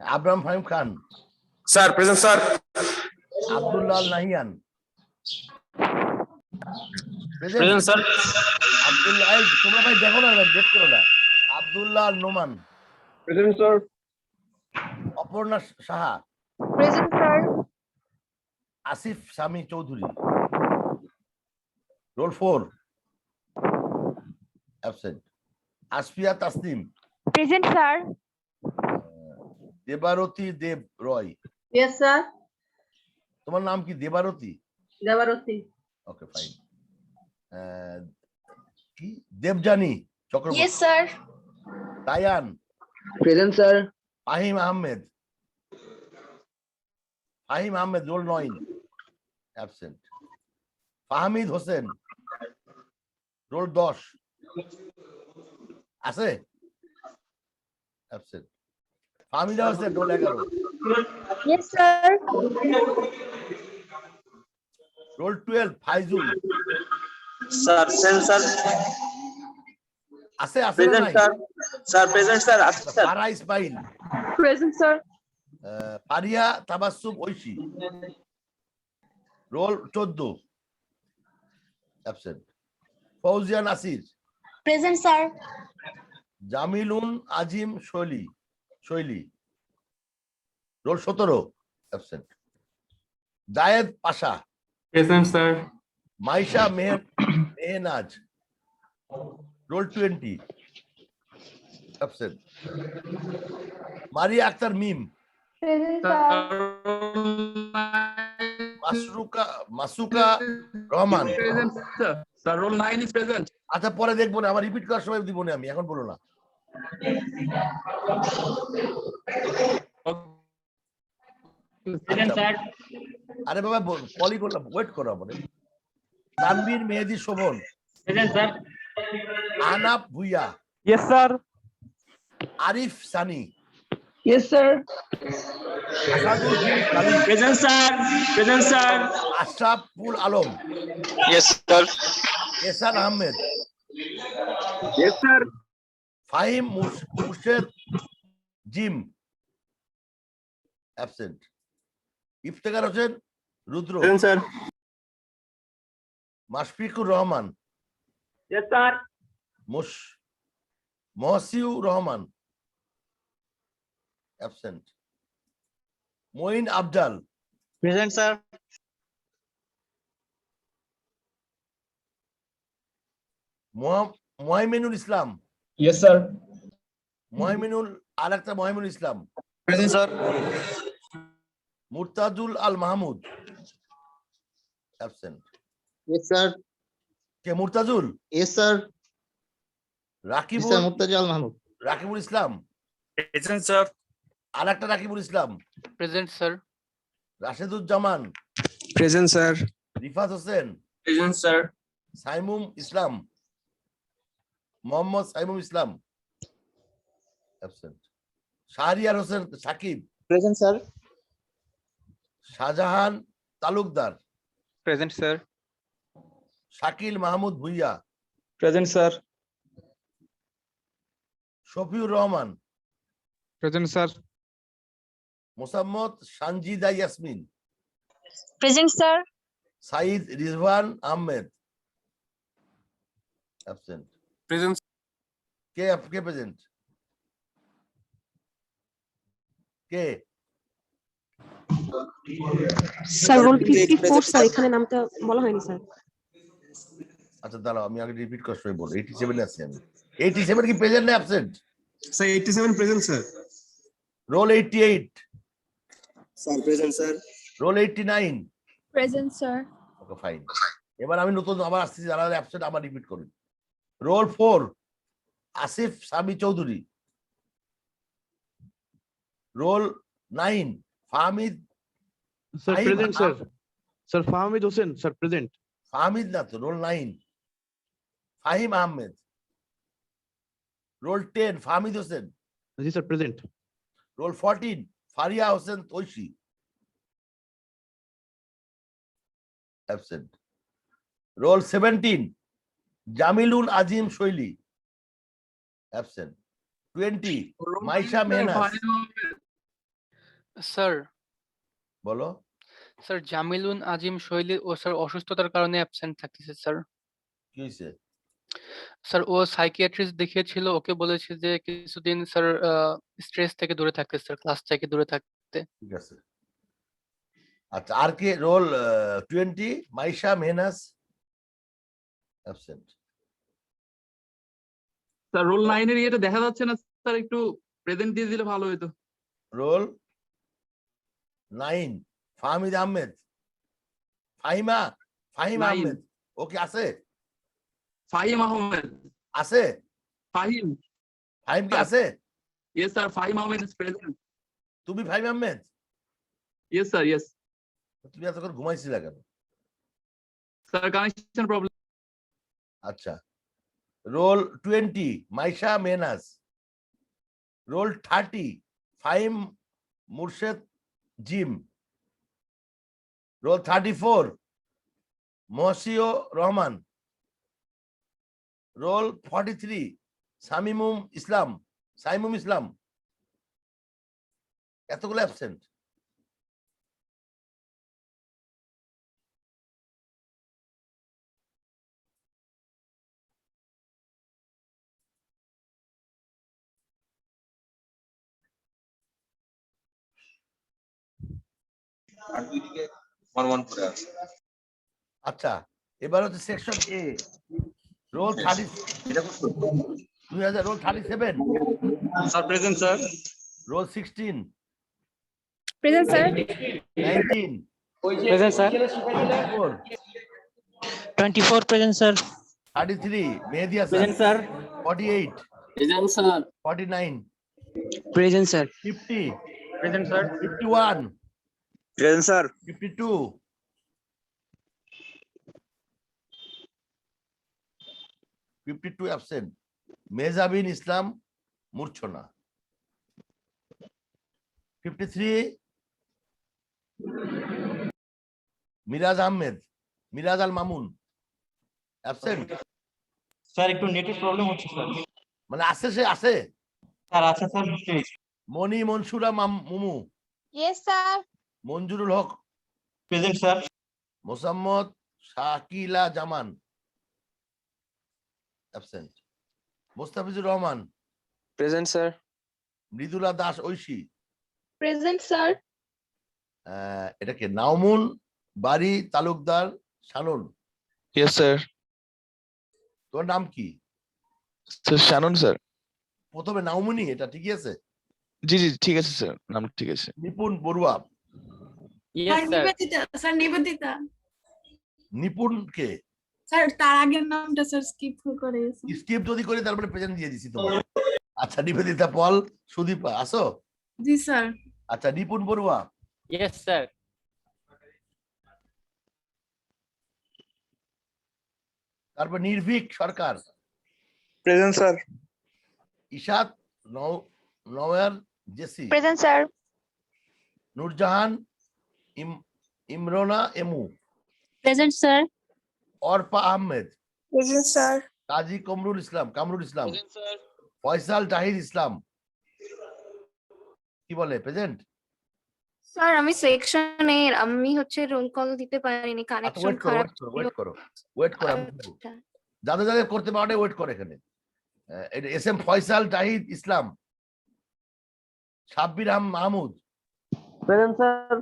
Abram Fahim Khan, sir present sir. Abdullah Nahiyan, present sir. Abdullah, এই তোমরা ভাই দেখো না, ডেট করো না। Abdullah Noman, present sir. Aparna Saha, Present, sir. Asif Sami Chowdhury, roll 4 absent. Asfia Tasnim, Present, sir. Debarati Deb Roy. Yes, sir. তোমার নাম কি? দেবারতী? Devaroti. Okay, fine. কি? Debjani Chakraborty, Yes, sir. Tayan, present sir. Fahim Ahmed, Fahim Ahmed roll 9 absent. Fahmid Hossain role 10 আছে absent. Fahmida Hossain roll 11, Yes, sir. Roll 12 Faizul sir present sir. আছে, আছে না প্রেজেন্ট নাই? স্যার। Sir present sir. আছে sir. Fara Ismail, Present, sir. Pariya Tabassum Oishi roll 14 absent. Fauzia Nasir, Present, sir. Jamilun Azim Shoili roll 17 absent. Zayed Pasha, present sir. Maisha Mehnaz roll 20 absent. Maria Akter Mim, Present, sir. Masuka Rahman. Sir roll 9 is present. আচ্ছা, পরে দেখবো না, আমার রিপিট করার সময় দিব না, আমি এখন বলো না। আচ্ছা। আরে বাবা, কলই করলাম, ওয়েট করো আমাদের। Tanvir Mehedi Shovon, present sir. Anap Bhuiyan, yes sir. Arif Sani, yes sir. Asadul Haque Khalid, present sir. Present sir. Ashraful Alam, yes sir. Ehsan Ahmed, yes sir. Fahim Murshed Jim absent. Iftekhar Hossain Rudra, Present, sir. Mashfiqur Rahman, Yes, sir. Mohsiur Rahman absent, Moin Afzal, Present, sir. Mohaiminul Islam, Yes, sir. আরেকটা Mohaiminul Islam, Present, sir. Murtazul Al Mahmud absent, Yes, sir. কে Murtazul, Yes, sir. Rakibul, Mr. Murtaza Mahmood. Rakibul Islam, Present, sir. আরেকটা Rakibul Islam, present sir. Rasheduzzaman, Present, sir. Rifat Hossain, Present, sir. Saimum Islam, Mohammad Saimum Islam absent, Shahriar Hossain Sakib, Present, sir. Shahjahan Talukdar, Present, sir. Shakil Mahmud Bhuiyan, Present, sir. Shafiur Rahman, Present, sir. Mosammat Sanjida Yasmin, Present, sir. Saeed Rizwan Ahmed absent, Present. কে প্রেজেন্ট, কে স্যার রোল 54 স্যার এখানে নামটা বলা হয়নি স্যার। আচ্ছা দাঁড়াও আমি আগে রিপিট করার সময় বলি 87 আছি আমি, 87 কি প্রেজেন্ট না absent, Sir, 87 present, sir. Roll 88, Sir, present, sir. Roll 89, present sir. Okay fine. এবার আমি নতুন আবার আসছি, যারা অ্যাবসেন্ট আবার রিপিট করুন। Roll 4 Asif Sami Chowdhury, roll 9 Fahmid, Sir, Fahim present, sir. Sir, Fahmid Hussain, sir, present. Fahmid না তো, roll 9 Fahim Ahmed, roll 10 Fahmid Hossain, Yes, sir, present. Roll 14 Faria Hossain Toishi absent, roll 17 Jamilul Azim Shoili absent, 20 Maisha Mehnaz, sir বলো স্যার জামিলুন আজিম শৈলী ও স্যার অসুস্থতার কারণে অ্যাবসেন্ট থাকতেছে স্যার। কি হয়েছে? স্যার ও সাইকিয়াট্রিস্ট দেখিয়েছিল, ওকে বলেছে যে কিছুদিন স্যার স্ট্রেস থেকে দূরে থাকতে, স্যার ক্লাস থেকে দূরে থাকতে। ঠিক আছে। আচ্ছা আর কে? Roll 20 Maisha Mehnaz absent, Sir, roll 9 এর ইয়েটা দেখা যাচ্ছে না স্যার, একটু প্রেজেন্ট দিয়ে দিলে ভালো হতো। Roll 9 Fahmid Ahmed, Fahim Nine. Ahmed, okay আছে ফাহিম আহমেদ। আছে ফাহিম। ফাহিম কি আছে? Yes, sir. Fahim Ahmed is present. তুমি Fahim Ahmed? Yes, sir. Yes. তুমি এতক্ষণ ঘুমাইছিলা কেন? Sir, connection problem. আচ্ছা roll 20 Maisha Mehnaz, roll 30 Fahim Murshed Jim, roll 34 Mohsio Rahman, roll 43 Saimum Islam, এতগুলো অ্যাবসেন্ট। আচ্ছা এবার হচ্ছে section A, roll 30 2000, roll 37, Sir, present, sir. Roll 16, present sir. 19, Present, sir. 24, 24, present, sir. 33 Mehedi Hasan, Present, sir. 48, Present, sir. 49, Present, sir. 50, Present, sir. 51, Present, sir. 52, 52 absent, Mehjabin Islam মূর্ছনা, 53 Miraj Al Mamun absent, sir একটু নেটের প্রবলেম হচ্ছে স্যার। মানে আছে, সে আছে। স্যার আচ্ছা sir, Moni Mansura Mumu yes sir. Manjurul Haque, present sir. Mosammat Shakila Zaman, absent. Mostafizur Rahman, present sir. Mridula Das Oishi, present sir. এটাকে নাওমুন বাড়ি তালুকদার শানুন। Yes sir. তোর নাম কি? Sir Shanon sir. প্রথমে নাওমুনি, এটা ঠিকই আছে? জি জি ঠিক আছে স্যার, নাম ঠিক আছে। নিপুণ বড়ুয়া, স্যার নিবেদিতা, স্যার নিবেদিতা। নিপুণ কে? স্যার তার আগের নামটা স্যার স্কিপ করে গেছে। স্কিপ যদি করি তারপরে প্রেজেন্ট দিয়ে দিছি তোমার। আচ্ছা, নিবেদিতা পল, সুদীপ আসো। জি স্যার। আচ্ছা, নিপুণ বড়ুয়া, ইয়েস স্যার। তারপর Nirbhik Sarkar, present sir. Ishat Nawar Jesi, present sir. Nurjahan Imrona Emu, present sir. Arpa Ahmed, present sir. Kazi Kamrul Islam, Faisal Tahir Islam, কি বলে প্রেজেন্ট? স্যার আমি সেকশনে আমি হচ্ছে রোল কল দিতে পারিনি, কানেকশন খারাপ ছিল। ওয়েট করো, আমি বলবো। যাদের যাদের করতে পারে ওয়েট করে এখানে। S M Faisal Tahid Islam, Sabbir Mahmud, present sir.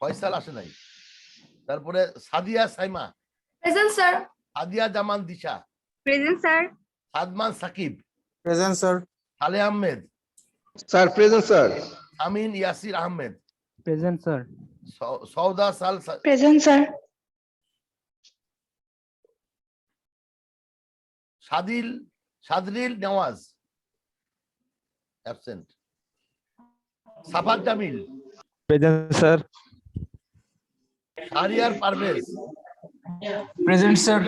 Faisal আসে নাই। তারপরে Sadia Saima, present sir. Sadia Zaman Disha, present sir. Sadman Sakib, present sir. Saleh Ahmed, sir present sir. Amin Yasir Ahmed, present sir. Sauda Sal, present sir. Sadril Nawaz, absent. Safat Jamil, present sir. Shahriar Parvez, present sir.